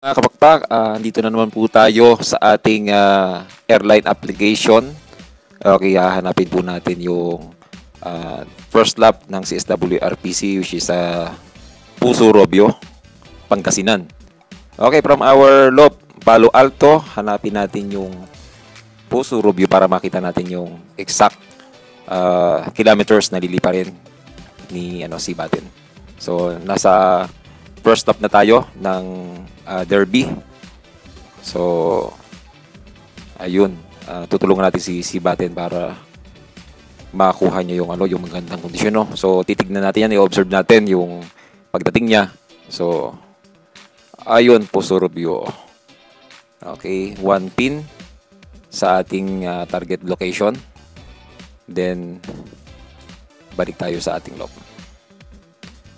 Mga kapakpak, dito na naman po tayo sa ating airline application. Okay, hahanapin po natin yung first lap ng CSW RPC, which is Puso Robio, Pangasinan. Okay, from our loop, Palo Alto, hanapin natin yung Puso Robio para makita natin yung exact kilometers na liliparin ni Sibaten. So, nasa first stop na tayo ng Derby. So, ayun, tutulungan natin si Sibaten para makuha niya yung magandang kondisyon, no? So, titignan natin yan, i-observe natin yung pagdating niya. So, ayun, Puso Robio. Okay, 1 pin sa ating target location. Then, balik tayo sa ating loop.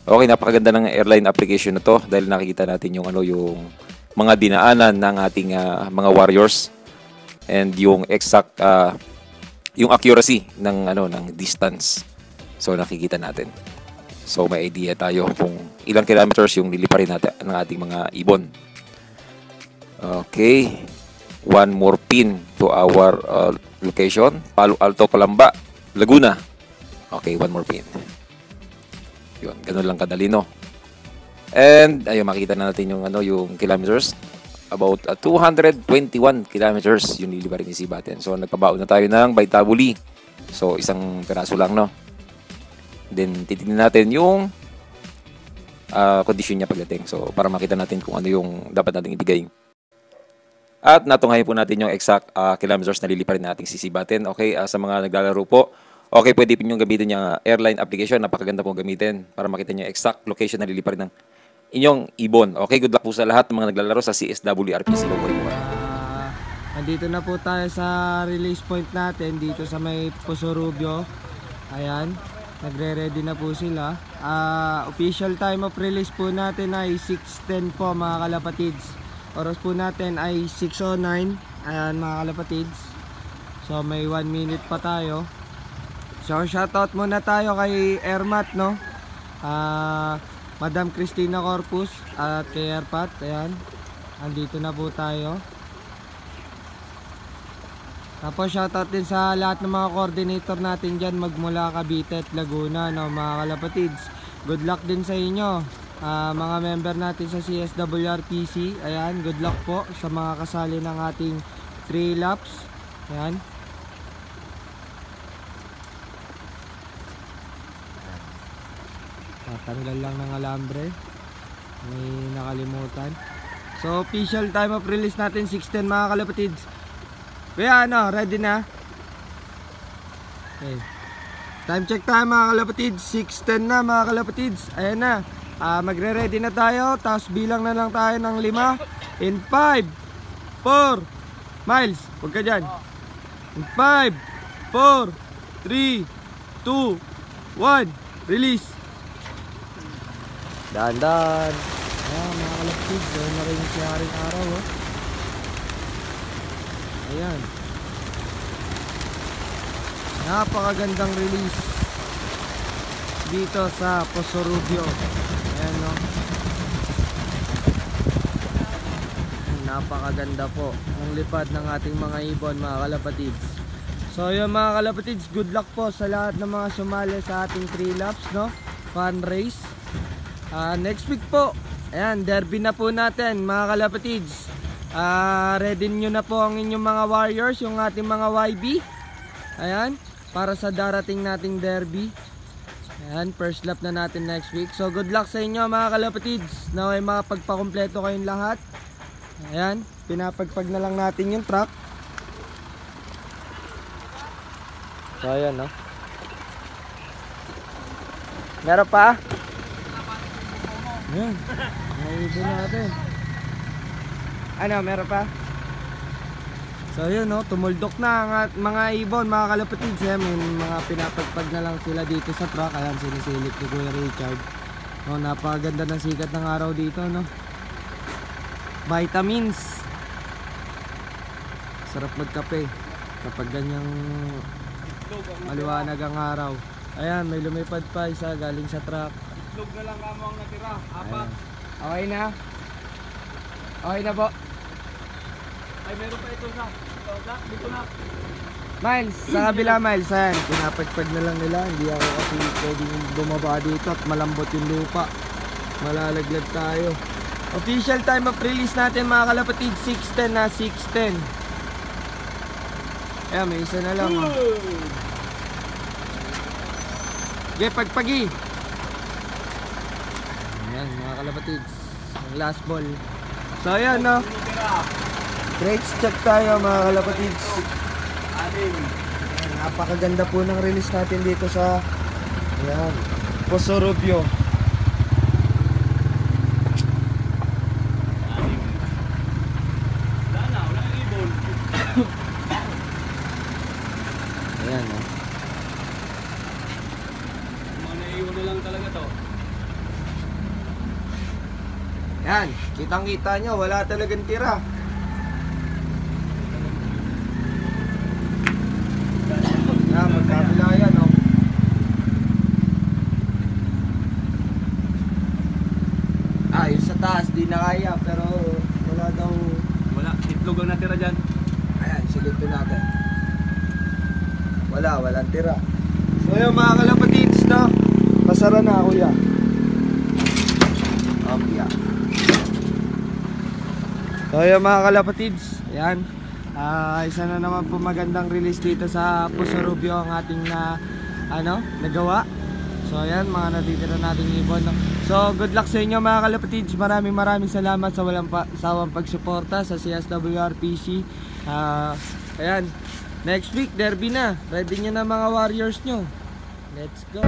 Okay, napakaganda ng airline application na to dahil nakikita natin yung mga dinaanan ng ating mga warriors and yung exact yung accuracy ng distance. So nakikita natin. So may idea tayo kung ilang kilometers yung liliparin natin ng ating mga ibon. Okay. One more pin to our location, Palo Alto, Calamba, Laguna. Okay, one more pin. Yun, ganun lang kadali, no? And ayun, makita na natin yung kilometers. About 221 kilometers yung liliparin ni Sibaten. So nagpabaon na tayo ng Baitabuli. So isang peraso lang, no? Then titingnan natin yung kondisyon niya pagdating. So para makita natin kung ano yung dapat nating ibigay. At natunghayan po natin yung exact kilometers na liliparin natin si Sibaten. Okay, sa mga naglalaro po, okay, pwede po nyo gamitin yung airline application. Napakaganda po gamitin para makita nyo yung exact location na liliparin ng inyong ibon. Okay, good luck po sa lahat ng mga naglalaro sa CSW RPC Loboy. Andito na po tayo sa release point natin dito sa may Puso Robio. Ayan, nagre-ready na po sila. Official time of release po natin ay 6:10 po mga kalapatids. Oras po natin ay 6:09. Ayan mga kalapatids. So may 1 minute pa tayo. So shoutout muna tayo kay Airmat, no? Madam Cristina Corpus at kay Airpat. Ayan, andito na po tayo. Tapos shoutout din sa lahat ng mga coordinator natin dyan magmula Cavite at Laguna, no, mga kalapatids. Good luck din sa inyo, mga member natin sa CSWRPC. Ayan, good luck po sa mga kasali ng ating 3 laps. Ayan. Tatanggal lang ng alambre, may nakalimutan. So official time of release natin 6:10 mga kalapatids. Kaya ready na? Okay. Time check tayo mga kalapatids. 6:10 na mga kalapatids. Ayan na, magre-ready na tayo. Tapos bilang na lang tayo ng 5. In 5, 4, Miles, huwag ka dyan. In 5, 4, 3, 2, 1, release. Dahan-dahan. Ayan mga kalapatids, ayan na rin si Haring Araw, oh. Ayan, napakagandang release dito sa Puso Robio. Ayan, no? Napakaganda po ng lipad ng ating mga ibon mga kalapatids. So yun mga kalapatids, good luck po sa lahat ng mga sumali sa ating 3 laps, no? Fun race. Next week po, ayan, derby na po natin mga kalapatids. Ready nyo na po ang inyong mga warriors, yung ating mga YB. Ayan, para sa darating nating derby. Ayan, first lap na natin next week. So good luck sa inyo mga kalapatids. Naway makapagpakompleto kayong lahat. Ayan, pinapagpag na lang natin yung truck. So ayan, no? Meron pa? Ayan, naibig natin. Ano, meron pa? So yun no, tumuldok na ang mga ibon, mga kalapatids. May mga pinapagpag na lang sila dito sa truck. Ayan, sinisilip ni Kuya Richard. No, napakaganda ng sikat ng araw dito, no. Vitamins. Sarap magkape kapag ganyang maliwanag ang araw. Ayan, may lumipad pa isa galing sa truck. Itlog na lang kamo ang natira. Apat. Okay na? Okay na po. Ay, meron pa ito na. Dito na. Miles, sa kabila Miles, ayan, pinapagpag na lang nila. Hindi ako kasi pwedeng bumaba dito at malambot yung lupa. Malalaglag tayo. Official time of release natin mga kalapatid, 6:10 na, 6:10. Ayan, may isa na lang. Oh. Okay, pagpagi. Ayan mga kalapatids, ang last ball. So ayan no, grades check tayo mga kalapatids. Ayan, napakaganda po ng release natin dito sa ayan, Poso Rubio. Ayan no. Mga naiwan na lang talaga to. Yan, kitang-kita nyo, wala talagang tira. Yan, magkabila yan, no? Yung sa taas, di na kaya, pero wala daw. Wala, itlog ang natira dyan. Ayan, silipin natin. Walang tira. So yun mga kalapatids, no? Pasara na, kuya. Okay. So yun mga kalapatids, ayan, isa na naman po magandang release dito sa Poso Rubio ang ating nagawa. So ayan, mga natitira nating ibon, no? So good luck sa inyo mga kalapatids. Maraming salamat sa walang sawang pagsuporta sa CSWRPC. Ayan, next week derby na. Ready nyo na mga warriors nyo. Let's go.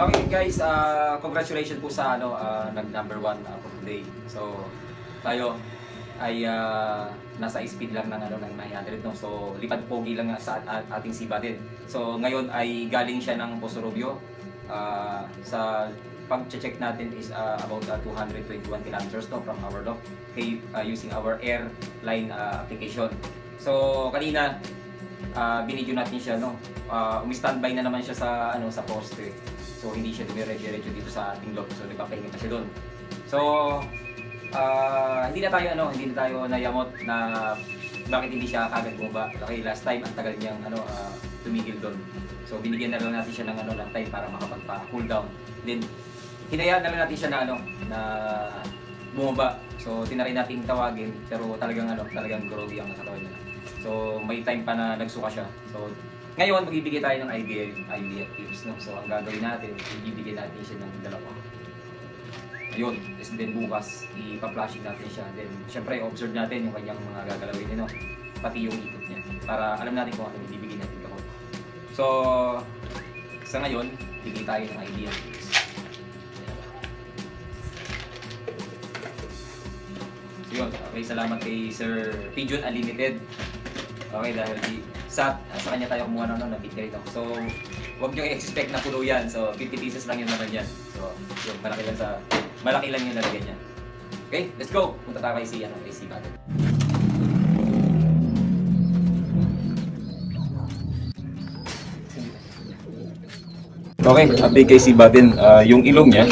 Okay guys, congratulations po sa nag-number 1 for today. So tayo ay nasa speed lang ng ng 900 no. So lipad pogi lang sa ating siba din. So ngayon ay galing siya ng Poso Rubio. Sa pag-check natin is about 221 kilometers no, from our dock using our airline application. So kanina binidyo natin siya no. Umi-standby na naman siya sa poste. So hindi siya dumiretso dito sa ating lock. So nagpapahinga pa siya doon. So hindi na tayo nayamot na bakit hindi siya kagad bumaba. Okay, last time ang tagal niyang tumigil doon. So binigyan na lang natin siya ng ng time para makapagpa-cool down. Then hinayaan na lang natin siya na bumaba. So tinry nating tawagin pero talagang groggy ang katawan niya. So may time pa na nagsuka siya. So ngayon magbibigay tayo ng IVF tips, no. So ang gagawin natin, ibibigay natin siya ng dalawa. Ayun, and then bukas ipa-flashing natin siya. Then syempre observe natin yung kanyang mga gagalawin, no. Pati yung ikot niya para alam natin kung ano ibibigay natin kahon. So sa ngayon, bigay tayo ng IVF tips. So yun, okay, salamat kay Sir Pigeon Unlimited. Okay, dahil sa kanya tayo kumuha ng bit guide. So, huwag nyo i-expect na pulo yan. So, 50 pieces lang yun naman yan. So, yun, malaki lang yung lalagyan niya. Okay, let's go! Punta tayo kay si Battle. Okay, update kay si Batin. Yung ilong niya,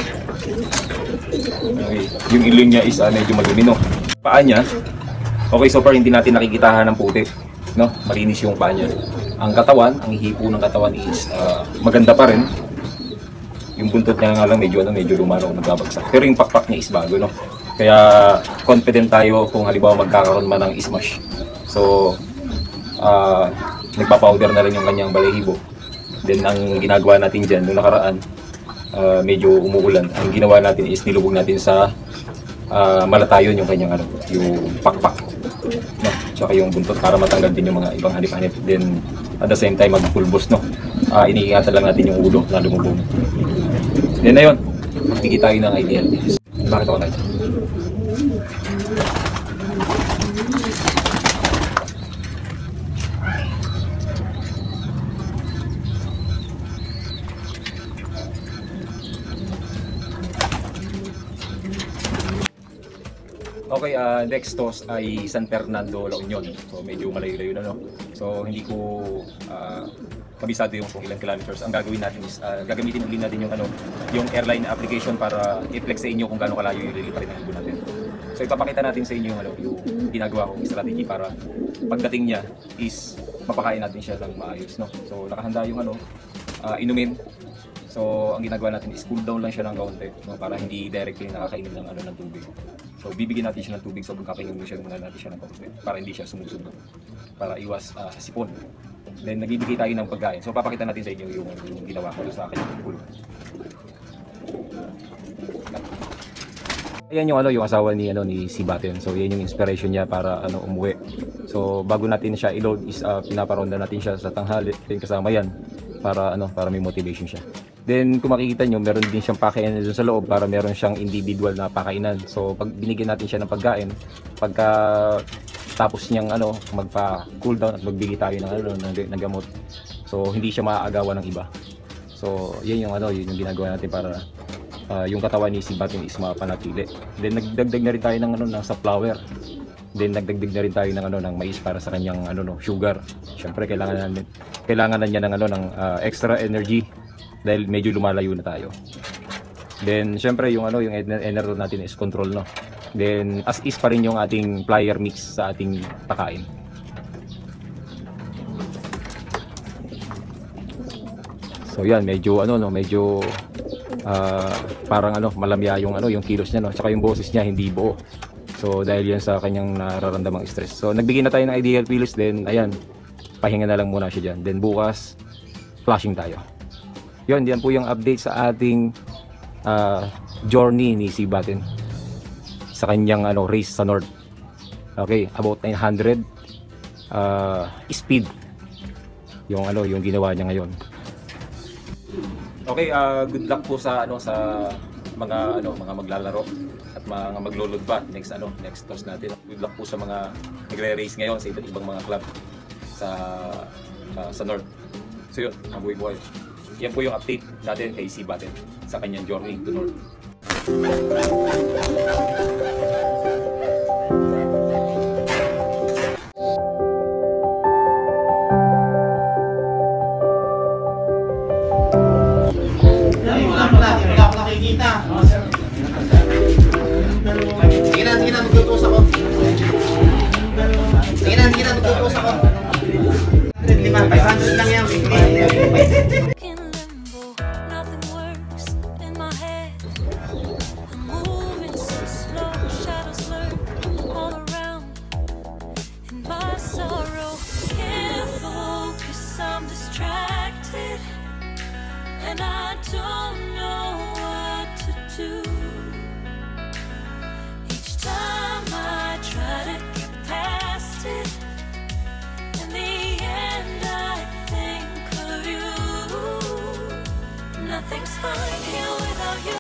okay, yung ilong niya is medyo madumi, no? Paa niya, okay, so far hindi natin nakikitahan ng puti, no? Malinis yung paa niya. Ang katawan, ang hipo ng katawan is maganda pa rin. Yung buntot niya nga lang medyo lumanaw, nagbabagsak. Pero yung pakpak niya is bago, no? Kaya confident tayo kung halimbawa magkakaroon man ng ismash. So, nagpa-powder na rin yung kanyang balahibo. Then ang ginagawa natin dyan, nung nakaraan, medyo umuulan. Ang ginawa natin is nilubog natin sa malatayon yung kanyang yung pakpak, no? Tsaka yung buntot para matanggal din yung mga ibang hanip-hanip. Then at the same time magpulbos, no? Iniingatan lang natin yung ulo na lumubog. Then ayun, bigay tayo ng ideal. Bakit ako tayo? Okay, next toss ay San Fernando, La Union. So medyo malayo-layo na, no? So hindi ko kabisado yung kung ilang kilometers. Ang gagawin natin is gagamitin ulit natin yung airline application para i-flex sa inyo kung gaano kalayo yung liliparin ng ibon natin. So ipapakita natin sa inyo yung ginagawa kong strategy para pagdating niya is mapakain natin siya ng maayos, no? So nakahanda yung inumin. So ang ginagawa natin is cool down lang siya ng kaunti, no? Para hindi directly nakakainin ng tubig. So bibigyan natin siya ng tubig, so pagkakainin mo siya, muna natin siya ng kaunti para hindi siya sumusunod, para iwas sa sipon. Then nagbibigay tayo ng pagkain. So papakita natin sa inyo yung ginawa ko sa akin yung pool. Ayan yung asawa ni si Baten. So yan yung inspiration niya para umuwi. So bago natin siya i-load is pinaparonda natin siya sa tanghali, then kasama yan para para may motivation siya. Then kung makikita nyo, meron din siyang pakainan doon sa loob para meron siyang individual na pakainan. So pag binigyan natin siya ng pagkain, pagka tapos niyang magpa-cool down at magbigay tayo ng gamot. So hindi siya maaagawan ng iba. So yan yung yun yung ginagawa natin para yung katawan ni si Batin is mapanatili. Then nagdagdag na rin tayo ng sunflower. Then nagdagdag na rin tayo ng mais para sa kanyang sugar. Syempre kailangan na niya ng extra energy dahil medyo lumalayo na tayo. Then syempre yung energy natin is control, no. Then as is pa rin yung ating flyer mix sa ating pakain. So yan, medyo medyo parang malamya yung kilos niya, no. Tsaka yung boses niya hindi buo. So dahil yan sa kanyang nararamdamang stress. So nagbigay na tayo ng ideal pills, then ayan, pahinga na lang muna siya dyan. Then bukas flashing tayo. Yun, yan po yung update sa ating journey ni si Batin sa kanyang race sa North. Okay, about 900 speed yung yung ginawa niya ngayon. Okay, good luck po sa sa mga mga maglalaro at mga maglulod pa next toss natin. Good luck po sa mga nagre-race ngayon sa iba't ibang mga club sa North. So yun, mabuhay-buhay. Yan po yung update natin kay si Batin sa kanyang journey to North. Wala ko nakikita. Sige na, magtutus ako. Sige na, magtutus ako. 500 lang yan. Nothing works in my head. I'm moving so slow. sorrow. Can't focus, I'm distracted, and I don't